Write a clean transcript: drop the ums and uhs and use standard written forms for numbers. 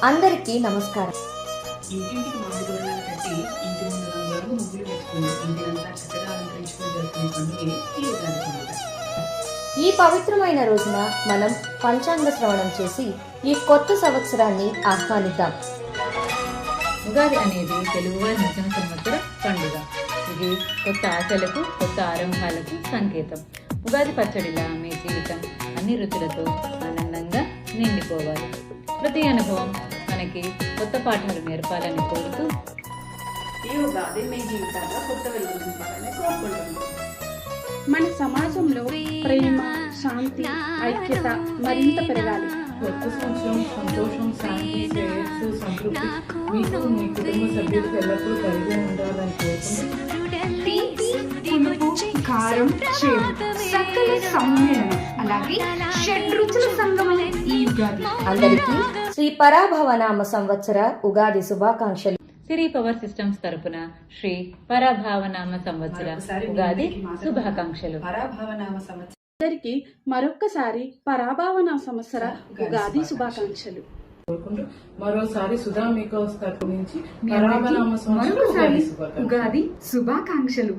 అందరికీ నమస్కారం. ఇంటింటికి మామిడి తోరణాలు కట్టి ఇంటి ముందు రంగులకు ముగ్గులు వేసుకుని ఇంటినంతా చక్కగా అలంకరించుకుని జరుపుకునే పండుగే ఈ ఉగాది పండుగ. ఈ పవిత్రమైన రోజున మనం పంచాంగ శ్రవణం చేసి ఈ కొత్త సంవత్సరాన్ని ఆహ్వానిద్దాం. ఉగాది అనేది తెలుగువారి నూతన సంవత్సర పండుగ. ఇది కొత్త ఆశలకు, కొత్త ఆరంభాలకు సంకేతం. ఉగాది పచ్చడిలా మీ జీవితం అన్ని రుచులతో ఆనందంగా నిండిపోవాలి. ప్రతి అనుభవం మనకి కొత్త పాఠాలు నేర్పాలని కోరుతూ ఈ ఉగాది మీ జీవితాల్లో కొత్త వెలుగు నింపాలని కోరుకుంటున్నాం. మన సమాజంలో ప్రేమ, శాంతి, ఐక్యత మరింత పెరగాలి. కొత్త సంవత్సరం సంతోషం, శాంతి, శ్రేయస్సు, సంతృప్తి మీకు మీ కుటుంబ సభ్యులకు ఎల్లప్పుడూ కలిగి ఉండాలని కోరుకుంటూ పులుపు, కారం, చేదు సకల సమ్మేళనం, అలాగే షడ్రుచుల సంగమం ఈ ఉగాది. అందరికీ శ్రీ పరాభవనామ సంవత్సర ఉగాది శుభాకాంక్షలు. సిరి పవర్ సిస్టమ్స్ తరపున శ్రీ పరభావనామ సంవత్సర ఉగాది శుభాకాంక్షలు. పరాభవనామ సంవత్సరం అందరికీ మరొక్కసారి పరాభావన సంవత్సర ఉగాది శుభాకాంక్షలు కోరుకుంటూ మరోసారి సుధా మేకర్స్ తరపు నుంచి పరాభనామ సంవత్సరం ఉగాది శుభాకాంక్షలు.